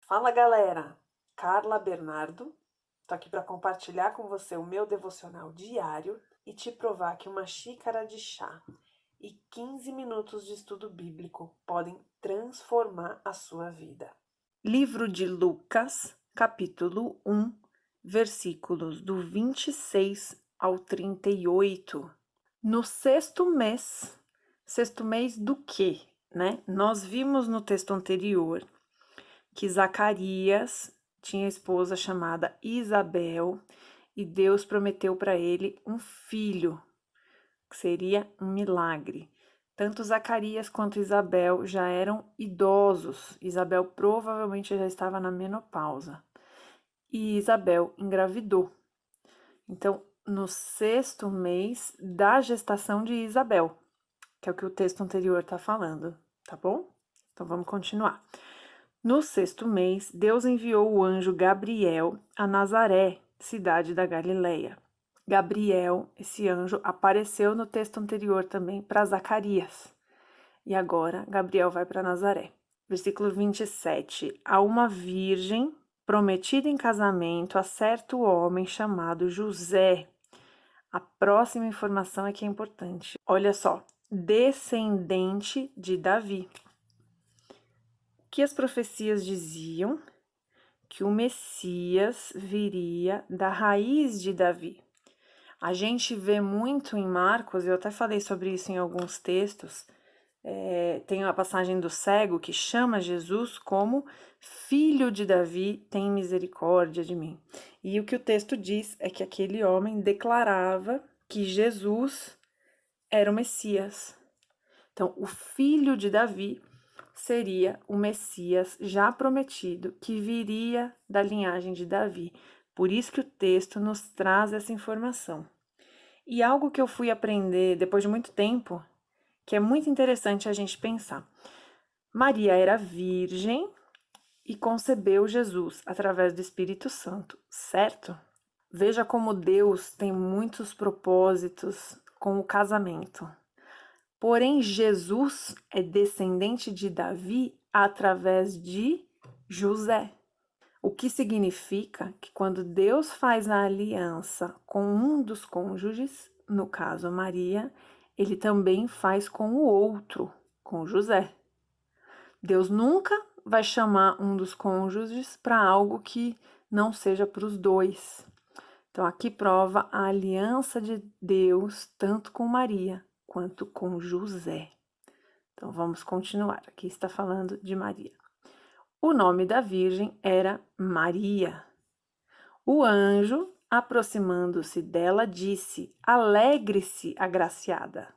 Fala galera, Carla Bernardo, tô aqui para compartilhar com você o meu devocional diário e te provar que uma xícara de chá e 15 minutos de estudo bíblico podem transformar a sua vida. Livro de Lucas, capítulo 1, versículos do 26 ao 38. No sexto mês do quê, né? Nós vimos no texto anterior que Zacarias tinha esposa chamada Isabel e Deus prometeu para ele um filho, que seria um milagre. Tanto Zacarias quanto Isabel já eram idosos. Isabel provavelmente já estava na menopausa. E Isabel engravidou. Então, no sexto mês da gestação de Isabel, que é o que o texto anterior está falando, tá bom? Então, vamos continuar. No sexto mês, Deus enviou o anjo Gabriel a Nazaré, cidade da Galileia. Gabriel, esse anjo, apareceu no texto anterior também para Zacarias. E agora, Gabriel vai para Nazaré. Versículo 27. A uma virgem prometida em casamento a certo homem chamado José. A próxima informação é que é importante. Olha só, descendente de Davi. Que as profecias diziam que o Messias viria da raiz de Davi. A gente vê muito em Marcos, eu até falei sobre isso em alguns textos, tem a passagem do cego que chama Jesus como filho de Davi, tem misericórdia de mim. E o que o texto diz é que aquele homem declarava que Jesus era o Messias. Então, o filho de Davi seria o Messias já prometido, que viria da linhagem de Davi. Por isso que o texto nos traz essa informação. E algo que eu fui aprender depois de muito tempo, que é muito interessante a gente pensar. Maria era virgem e concebeu Jesus através do Espírito Santo, certo? Veja como Deus tem muitos propósitos com o casamento. Porém, Jesus é descendente de Davi através de José. O que significa que quando Deus faz a aliança com um dos cônjuges, no caso Maria, ele também faz com o outro, com José. Deus nunca vai chamar um dos cônjuges para algo que não seja para os dois. Então, aqui prova a aliança de Deus tanto com Maria quanto com José. Então, vamos continuar. Aqui está falando de Maria. O nome da virgem era Maria. O anjo, aproximando-se dela, disse: Alegre-se, agraciada.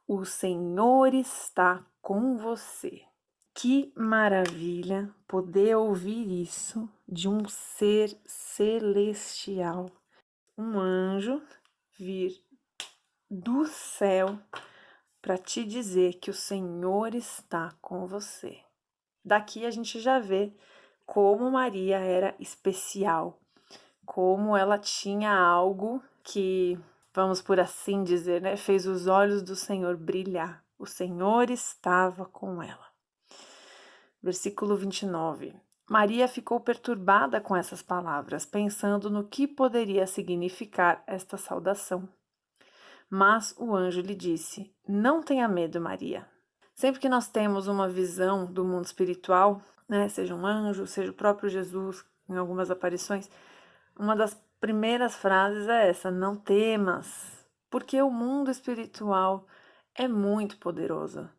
O Senhor está com você. Que maravilha poder ouvir isso de um ser celestial. Um anjo vir do céu para te dizer que o Senhor está com você. Daqui a gente já vê como Maria era especial, como ela tinha algo que, vamos por assim dizer, né, fez os olhos do Senhor brilhar. O Senhor estava com ela. Versículo 29. Maria ficou perturbada com essas palavras, pensando no que poderia significar esta saudação. Mas o anjo lhe disse: Não tenha medo, Maria. Sempre que nós temos uma visão do mundo espiritual, né, seja um anjo, seja o próprio Jesus, em algumas aparições, uma das primeiras frases é essa: não temas, porque o mundo espiritual é muito poderoso.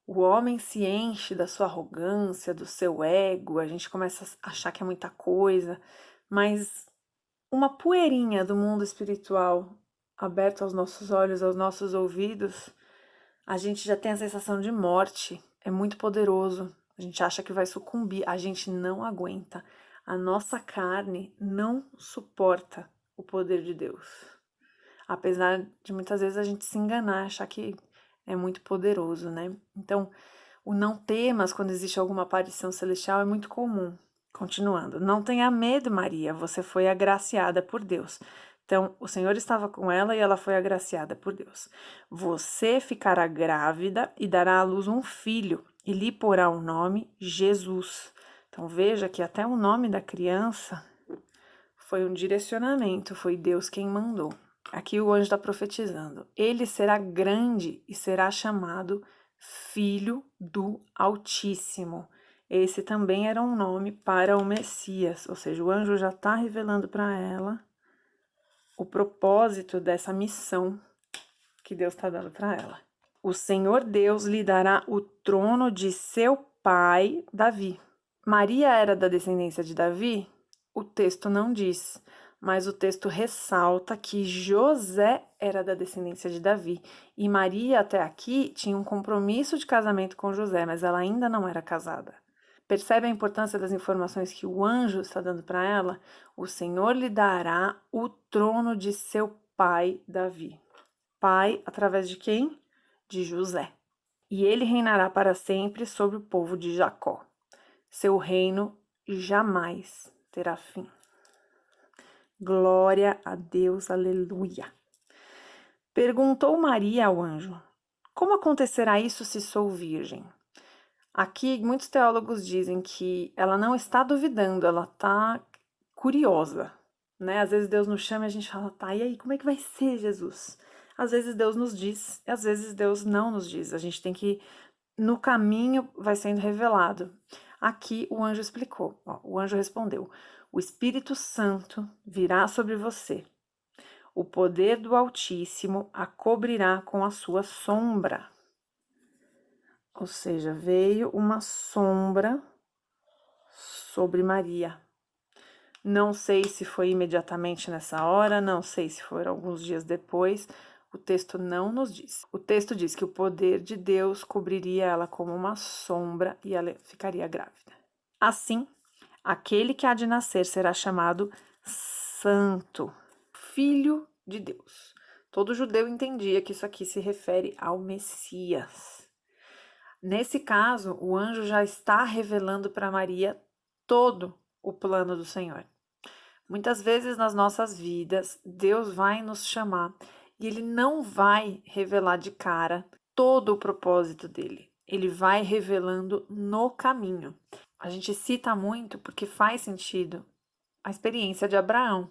O homem se enche da sua arrogância, do seu ego, a gente começa a achar que é muita coisa, mas uma poeirinha do mundo espiritual aberta aos nossos olhos, aos nossos ouvidos, a gente já tem a sensação de morte, é muito poderoso. A gente acha que vai sucumbir, a gente não aguenta. A nossa carne não suporta o poder de Deus. Apesar de muitas vezes a gente se enganar, achar que é muito poderoso, né? Então, o não temas quando existe alguma aparição celestial é muito comum. Continuando, não tenha medo, Maria, você foi agraciada por Deus. Então, o Senhor estava com ela e ela foi agraciada por Deus. Você ficará grávida e dará à luz um filho, e lhe porá o nome Jesus. Então veja que até o nome da criança foi um direcionamento, foi Deus quem mandou. Aqui o anjo está profetizando. Ele será grande e será chamado Filho do Altíssimo. Esse também era um nome para o Messias, ou seja, o anjo já está revelando para ela o propósito dessa missão que Deus está dando para ela. O Senhor Deus lhe dará o trono de seu pai, Davi. Maria era da descendência de Davi? O texto não diz, mas o texto ressalta que José era da descendência de Davi. E Maria, até aqui, tinha um compromisso de casamento com José, mas ela ainda não era casada. Percebe a importância das informações que o anjo está dando para ela? O Senhor lhe dará o trono de seu pai, Davi. Pai, através de quem? De José. E ele reinará para sempre sobre o povo de Jacó. Seu reino jamais terá fim. Glória a Deus, aleluia. Perguntou Maria ao anjo: como acontecerá isso se sou virgem? Aqui, muitos teólogos dizem que ela não está duvidando, ela está curiosa, né? Às vezes Deus nos chama e a gente fala, tá, e aí, como é que vai ser, Jesus? Às vezes Deus nos diz, às vezes Deus não nos diz. A gente tem que, no caminho, vai sendo revelado. Aqui o anjo explicou, ó, o anjo respondeu: o Espírito Santo virá sobre você. O poder do Altíssimo a cobrirá com a sua sombra. Ou seja, veio uma sombra sobre Maria. Não sei se foi imediatamente nessa hora, não sei se foram alguns dias depois. O texto não nos diz. O texto diz que o poder de Deus cobriria ela como uma sombra e ela ficaria grávida. Assim, aquele que há de nascer será chamado Santo, Filho de Deus. Todo judeu entendia que isso aqui se refere ao Messias. Nesse caso, o anjo já está revelando para Maria todo o plano do Senhor. Muitas vezes nas nossas vidas, Deus vai nos chamar e Ele não vai revelar de cara todo o propósito dele. Ele vai revelando no caminho. A gente cita muito porque faz sentido a experiência de Abraão.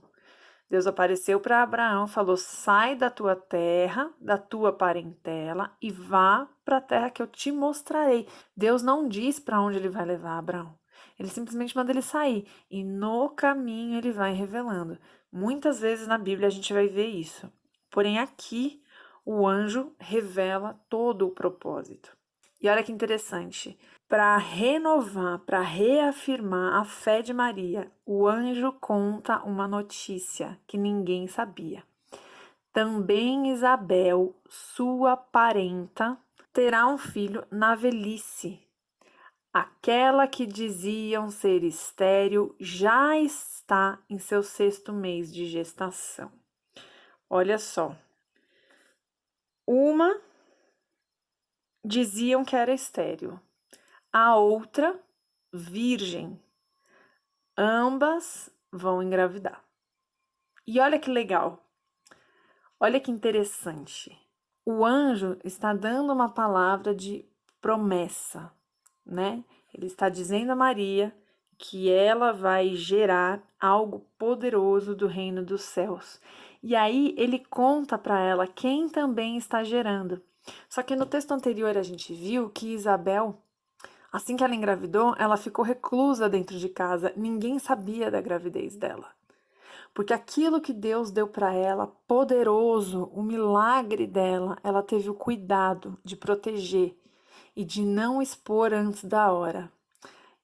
Deus apareceu para Abraão, falou: sai da tua terra, da tua parentela e vá para a terra que eu te mostrarei. Deus não diz para onde ele vai levar Abraão. Ele simplesmente manda ele sair e no caminho ele vai revelando. Muitas vezes na Bíblia a gente vai ver isso. Porém aqui o anjo revela todo o propósito. E olha que interessante. Para renovar, para reafirmar a fé de Maria, o anjo conta uma notícia que ninguém sabia. Também Isabel, sua parenta, terá um filho na velhice. Aquela que diziam ser estéril já está em seu 6º mês de gestação. Olha só. Uma diziam que era estéril. A outra, virgem. Ambas vão engravidar. E olha que legal, olha que interessante. O anjo está dando uma palavra de promessa, né? Ele está dizendo a Maria que ela vai gerar algo poderoso do reino dos céus. E aí ele conta para ela quem também está gerando. Só que no texto anterior a gente viu que Isabel, assim que ela engravidou, ela ficou reclusa dentro de casa. Ninguém sabia da gravidez dela. Porque aquilo que Deus deu para ela, poderoso, o milagre dela, ela teve o cuidado de proteger e de não expor antes da hora.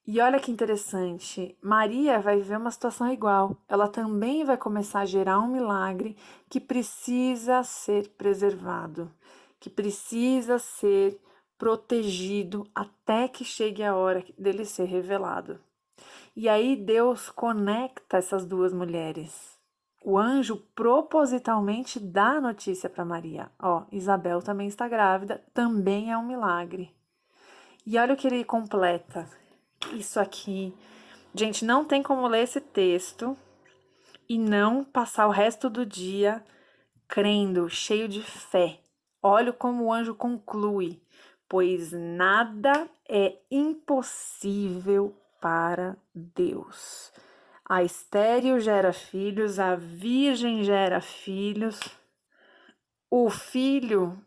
E olha que interessante, Maria vai viver uma situação igual. Ela também vai começar a gerar um milagre que precisa ser preservado, que precisa ser protegido até que chegue a hora dele ser revelado. E aí Deus conecta essas duas mulheres. O anjo propositalmente dá a notícia para Maria. Ó, Isabel também está grávida, também é um milagre. E olha o que ele completa. Isso aqui, gente, não tem como ler esse texto e não passar o resto do dia crendo, cheio de fé. Olha como o anjo conclui: pois nada é impossível para Deus. A estéril gera filhos, a virgem gera filhos. O filho,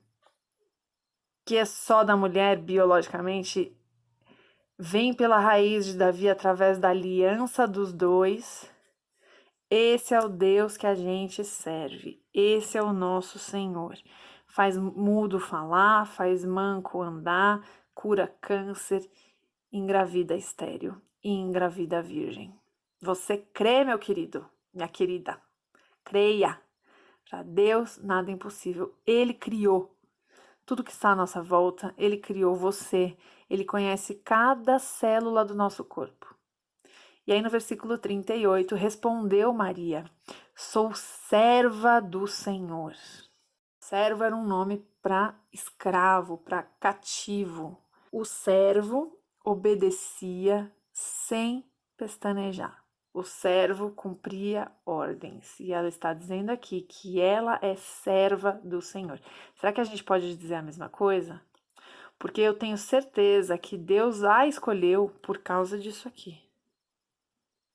que é só da mulher biologicamente, vem pela raiz de Davi através da aliança dos dois. Esse é o Deus que a gente serve. Esse é o nosso Senhor. Faz mudo falar, faz manco andar, cura câncer, engravida estéril e engravida virgem. Você crê, meu querido, minha querida? Creia. Para Deus, nada é impossível. Ele criou tudo que está à nossa volta. Ele criou você. Ele conhece cada célula do nosso corpo. E aí no versículo 38, respondeu Maria: sou serva do Senhor. Servo era um nome para escravo, para cativo. O servo obedecia sem pestanejar. O servo cumpria ordens. E ela está dizendo aqui que ela é serva do Senhor. Será que a gente pode dizer a mesma coisa? Porque eu tenho certeza que Deus a escolheu por causa disso aqui.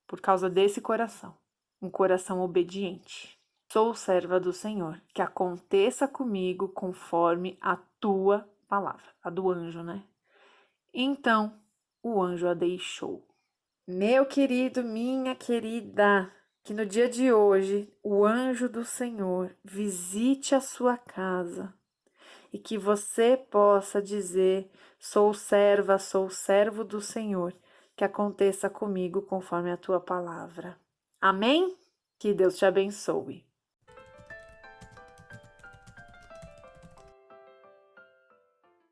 Por causa desse coração. Um coração obediente. Sou serva do Senhor, que aconteça comigo conforme a tua palavra. A do anjo, né? Então, o anjo a deixou. Meu querido, minha querida, que no dia de hoje o anjo do Senhor visite a sua casa e que você possa dizer: sou serva, sou servo do Senhor, que aconteça comigo conforme a tua palavra. Amém? Que Deus te abençoe.